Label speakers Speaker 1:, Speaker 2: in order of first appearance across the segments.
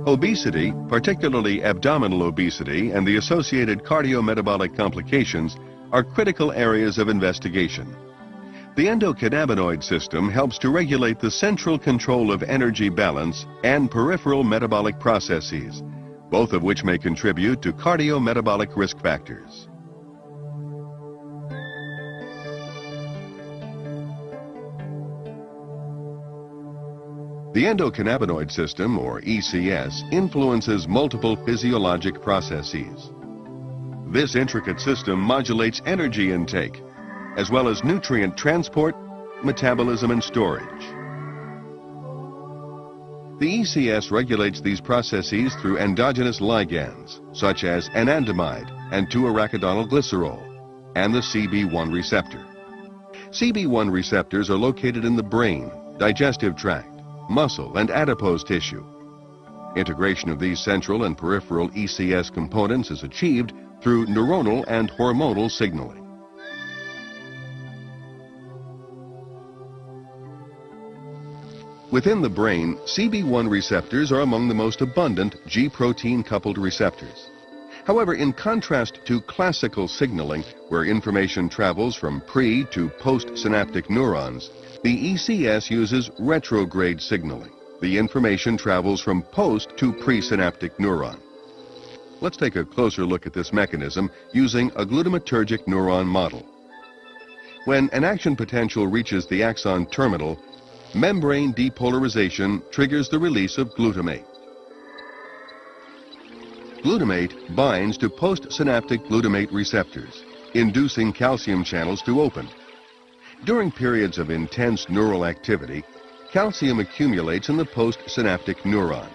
Speaker 1: Obesity, particularly abdominal obesity and the associated cardiometabolic complications, are critical areas of investigation. The endocannabinoid system helps to regulate the central control of energy balance and peripheral metabolic processes, both of which may contribute to cardiometabolic risk factors. The endocannabinoid system, or ECS, influences multiple physiologic processes. This intricate system modulates energy intake, as well as nutrient transport, metabolism, and storage. The ECS regulates these processes through endogenous ligands, such as anandamide and 2-arachidonyl glycerol, and the CB1 receptor. CB1 receptors are located in the brain, digestive tract, muscle, and adipose tissue. Integration of these central and peripheral ECS components is achieved through neuronal and hormonal signaling. Within the brain, CB1 receptors are among the most abundant G-protein coupled receptors. However, in contrast to classical signaling, where information travels from pre- to post-synaptic neurons, the ECS uses retrograde signaling. The information travels from post to presynaptic neuron. Let's take a closer look at this mechanism using a glutamatergic neuron model. When an action potential reaches the axon terminal, membrane depolarization triggers the release of glutamate. Glutamate binds to postsynaptic glutamate receptors, inducing calcium channels to open. During periods of intense neural activity, calcium accumulates in the postsynaptic neuron.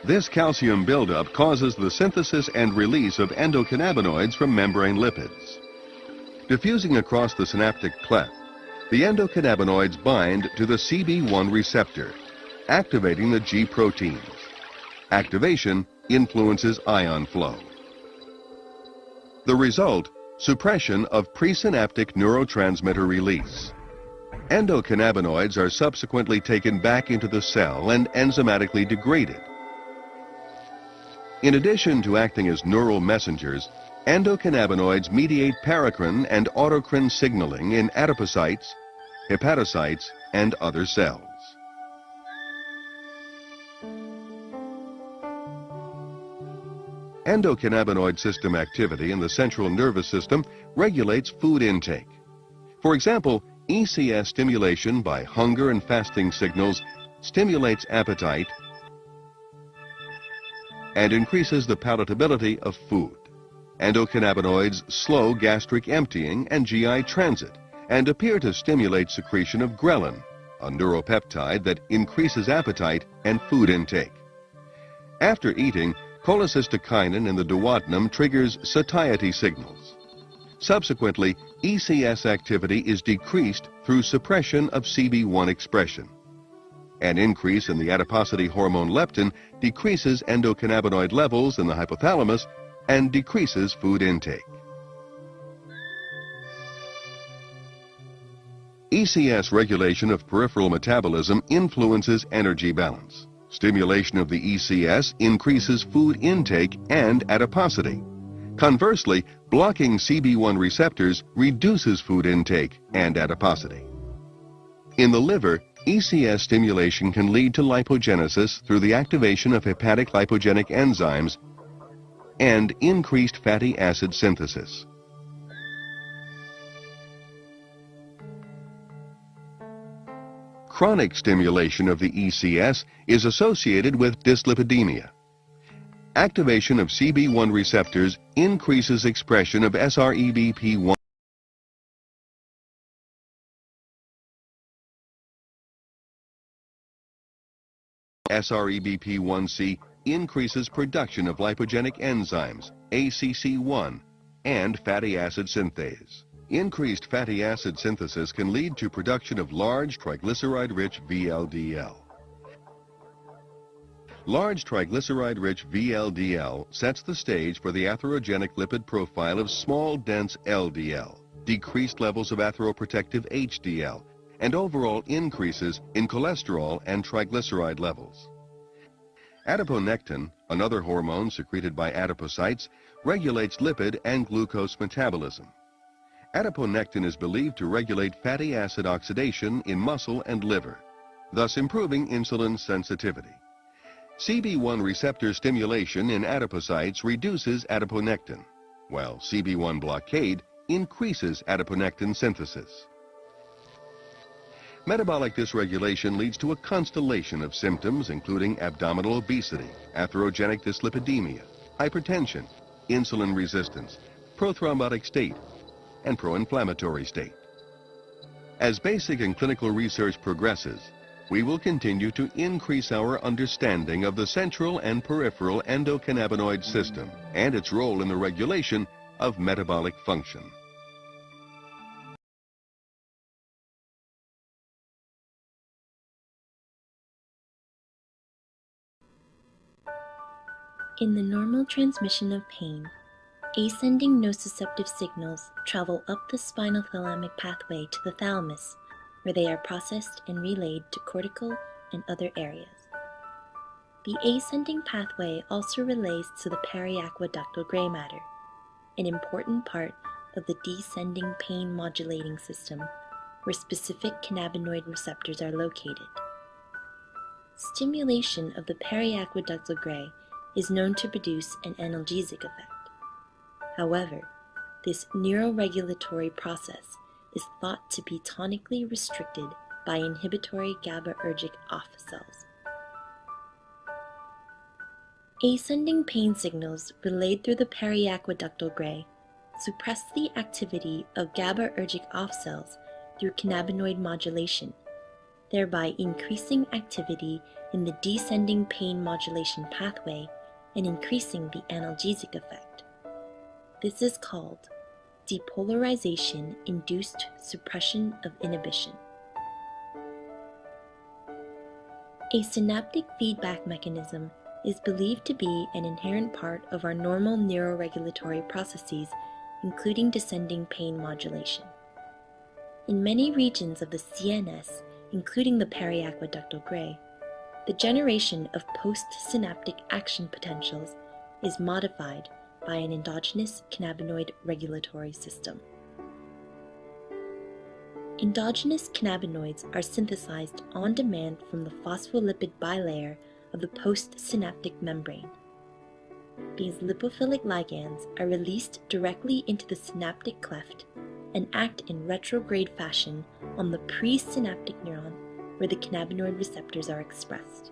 Speaker 1: This calcium buildup causes the synthesis and release of endocannabinoids from membrane lipids. Diffusing across the synaptic cleft, the endocannabinoids bind to the CB1 receptor, activating the G proteins. Activation influences ion flow. The result: suppression of presynaptic neurotransmitter release. Endocannabinoids are subsequently taken back into the cell and enzymatically degraded. In addition to acting as neural messengers, endocannabinoids mediate paracrine and autocrine signaling in adipocytes, hepatocytes, and other cells. Endocannabinoid system activity in the central nervous system regulates food intake. For example, ECS stimulation by hunger and fasting signals stimulates appetite and increases the palatability of food. Endocannabinoids slow gastric emptying and GI transit and appear to stimulate secretion of ghrelin, a neuropeptide that increases appetite and food intake. After eating, cholecystokinin in the duodenum triggers satiety signals. Subsequently, ECS activity is decreased through suppression of CB1 expression. An increase in the adiposity hormone leptin decreases endocannabinoid levels in the hypothalamus and decreases food intake. ECS regulation of peripheral metabolism influences energy balance. Stimulation of the ECS increases food intake and adiposity. Conversely, blocking CB1 receptors reduces food intake and adiposity. In the liver, ECS stimulation can lead to lipogenesis through the activation of hepatic lipogenic enzymes and increased fatty acid synthesis. Chronic stimulation of the ECS is associated with dyslipidemia. Activation of CB1 receptors increases expression of SREBP1. SREBP1C increases production of lipogenic enzymes, ACC1, and fatty acid synthase. Increased fatty acid synthesis can lead to production of large triglyceride-rich VLDL. Large triglyceride-rich VLDL sets the stage for the atherogenic lipid profile of small, dense LDL, decreased levels of atheroprotective HDL, and overall increases in cholesterol and triglyceride levels. Adiponectin, another hormone secreted by adipocytes, regulates lipid and glucose metabolism. Adiponectin is believed to regulate fatty acid oxidation in muscle and liver, thus improving insulin sensitivity. CB1 receptor stimulation in adipocytes reduces adiponectin, while CB1 blockade increases adiponectin synthesis. Metabolic dysregulation leads to a constellation of symptoms including abdominal obesity, atherogenic dyslipidemia, hypertension, insulin resistance, prothrombotic state, and pro-inflammatory state. As basic and clinical research progresses, we will continue to increase our understanding of the central and peripheral endocannabinoid system and its role in the regulation of metabolic function.
Speaker 2: In the normal transmission of pain, ascending nociceptive signals travel up the spinal thalamic pathway to the thalamus, where they are processed and relayed to cortical and other areas. The ascending pathway also relays to the periaqueductal gray matter, an important part of the descending pain modulating system, where specific cannabinoid receptors are located. Stimulation of the periaqueductal gray is known to produce an analgesic effect. However, this neuroregulatory process is thought to be tonically restricted by inhibitory GABAergic off cells. Ascending pain signals relayed through the periaqueductal gray suppress the activity of GABAergic off cells through cannabinoid modulation, thereby increasing activity in the descending pain modulation pathway and increasing the analgesic effect. This is called depolarization-induced suppression of inhibition. A synaptic feedback mechanism is believed to be an inherent part of our normal neuroregulatory processes, including descending pain modulation. In many regions of the CNS, including the periaqueductal gray, the generation of postsynaptic action potentials is modified by an endogenous cannabinoid regulatory system. Endogenous cannabinoids are synthesized on demand from the phospholipid bilayer of the postsynaptic membrane. These lipophilic ligands are released directly into the synaptic cleft and act in retrograde fashion on the presynaptic neuron where the cannabinoid receptors are expressed.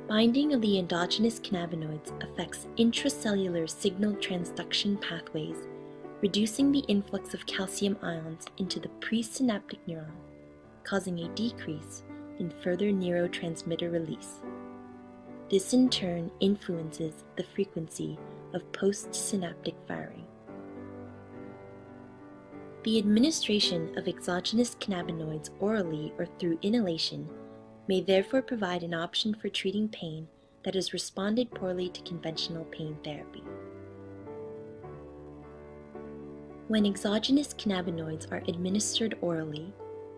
Speaker 2: Binding of the endogenous cannabinoids affects intracellular signal transduction pathways, reducing the influx of calcium ions into the presynaptic neuron, causing a decrease in further neurotransmitter release. This in turn influences the frequency of postsynaptic firing. The administration of exogenous cannabinoids orally or through inhalation may therefore provide an option for treating pain that has responded poorly to conventional pain therapy. When exogenous cannabinoids are administered orally,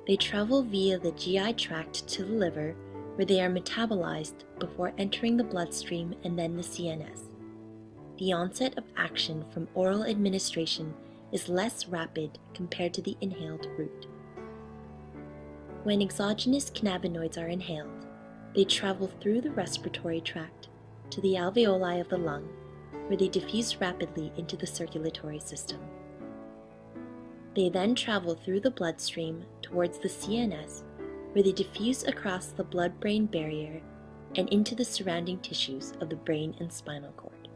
Speaker 2: they travel via the GI tract to the liver, where they are metabolized before entering the bloodstream and then the CNS. The onset of action from oral administration is less rapid compared to the inhaled route. When exogenous cannabinoids are inhaled, they travel through the respiratory tract to the alveoli of the lung, where they diffuse rapidly into the circulatory system. They then travel through the bloodstream towards the CNS, where they diffuse across the blood-brain barrier and into the surrounding tissues of the brain and spinal cord.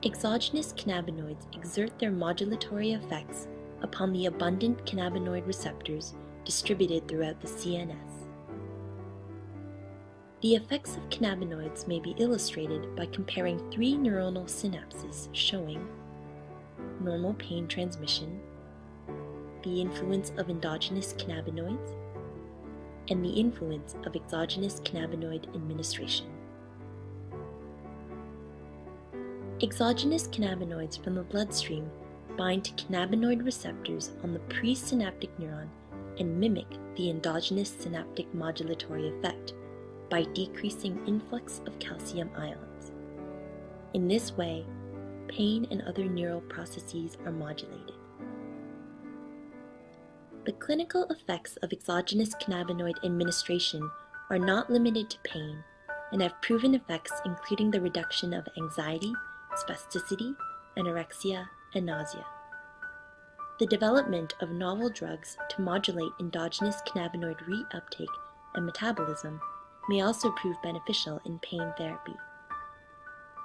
Speaker 2: Exogenous cannabinoids exert their modulatory effects upon the abundant cannabinoid receptors distributed throughout the CNS. The effects of cannabinoids may be illustrated by comparing three neuronal synapses showing normal pain transmission, the influence of endogenous cannabinoids, and the influence of exogenous cannabinoid administration. Exogenous cannabinoids from the bloodstream bind to cannabinoid receptors on the presynaptic neuron and mimic the endogenous synaptic modulatory effect by decreasing influx of calcium ions. In this way, pain and other neural processes are modulated. The clinical effects of exogenous cannabinoid administration are not limited to pain and have proven effects including the reduction of anxiety, spasticity, anorexia, and nausea. The development of novel drugs to modulate endogenous cannabinoid reuptake and metabolism may also prove beneficial in pain therapy.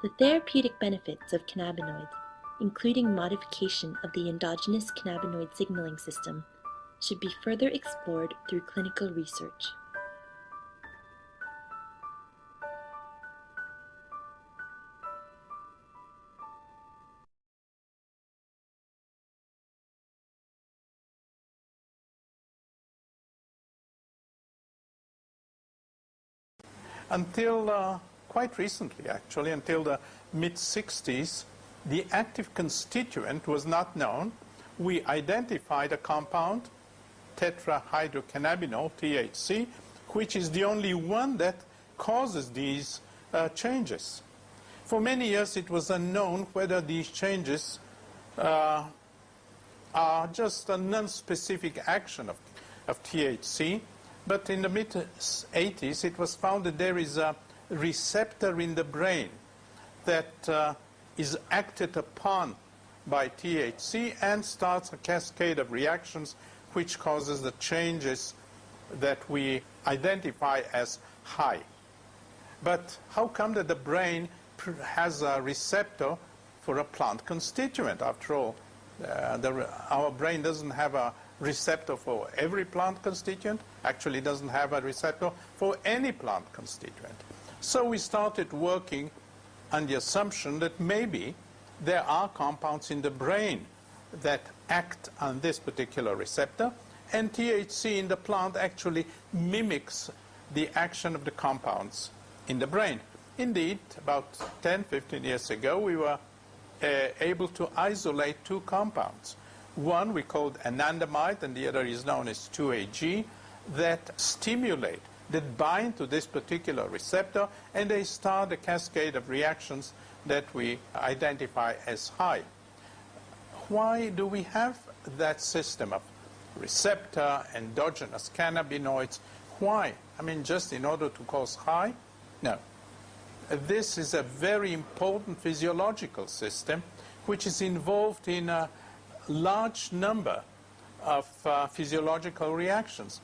Speaker 2: The therapeutic benefits of cannabinoids, including modification of the endogenous cannabinoid signaling system, should be further explored through clinical research.
Speaker 3: Until quite recently, actually, until the mid-60s, the active constituent was not known. We identified a compound, tetrahydrocannabinol, THC, which is the only one that causes these changes. For many years, it was unknown whether these changes are just a non-specific action of THC. But in the mid-80s, it was found that there is a receptor in the brain that is acted upon by THC and starts a cascade of reactions which causes the changes that we identify as high. But how come that the brain has a receptor for a plant constituent? After all, our brain doesn't have a receptor for every plant constituent, actually doesn't have a receptor for any plant constituent. So we started working on the assumption that maybe there are compounds in the brain that act on this particular receptor, and THC in the plant actually mimics the action of the compounds in the brain. Indeed, about 10-15 years ago, we were able to isolate two compounds. One we called anandamide, and the other is known as 2-AG, that stimulate, that bind to this particular receptor, and they start a cascade of reactions that we identify as high. Why do we have that system of receptor, endogenous cannabinoids? Why? I mean, just in order to cause high? No. This is a very important physiological system which is involved in a large number of physiological reactions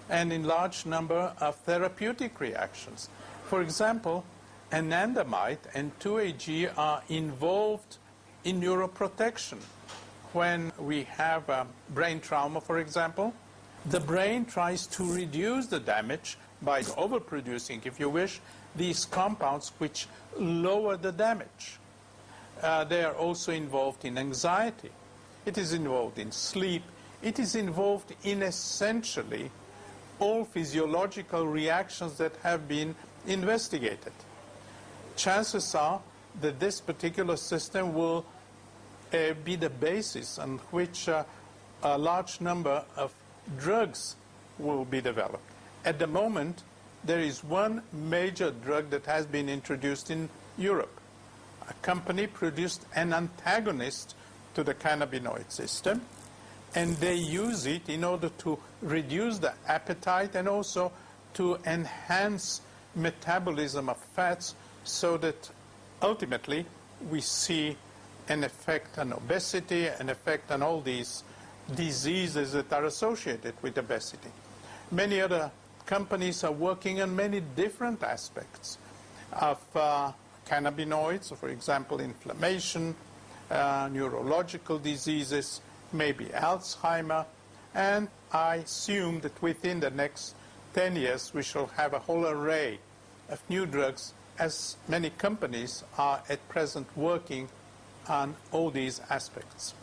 Speaker 3: and in large number of therapeutic reactions. For example, anandamide and 2-AG are involved in neuroprotection. When we have brain trauma, for example, the brain tries to reduce the damage by overproducing, if you wish, these compounds which lower the damage. They are also involved in anxiety. It is involved in sleep. It is involved in essentially all physiological reactions that have been investigated. Chances are that this particular system will be the basis on which a large number of drugs will be developed. At the moment, there is one major drug that has been introduced in Europe. A company produced an antagonist to the cannabinoid system, and they use it in order to reduce the appetite and also to enhance metabolism of fats so that ultimately we see an effect on obesity, an effect on all these diseases that are associated with obesity. Many other companies are working on many different aspects of cannabinoids, for example, inflammation, neurological diseases, maybe Alzheimer, and I assume that within the next 10 years we shall have a whole array of new drugs, as many companies are at present working on all these aspects.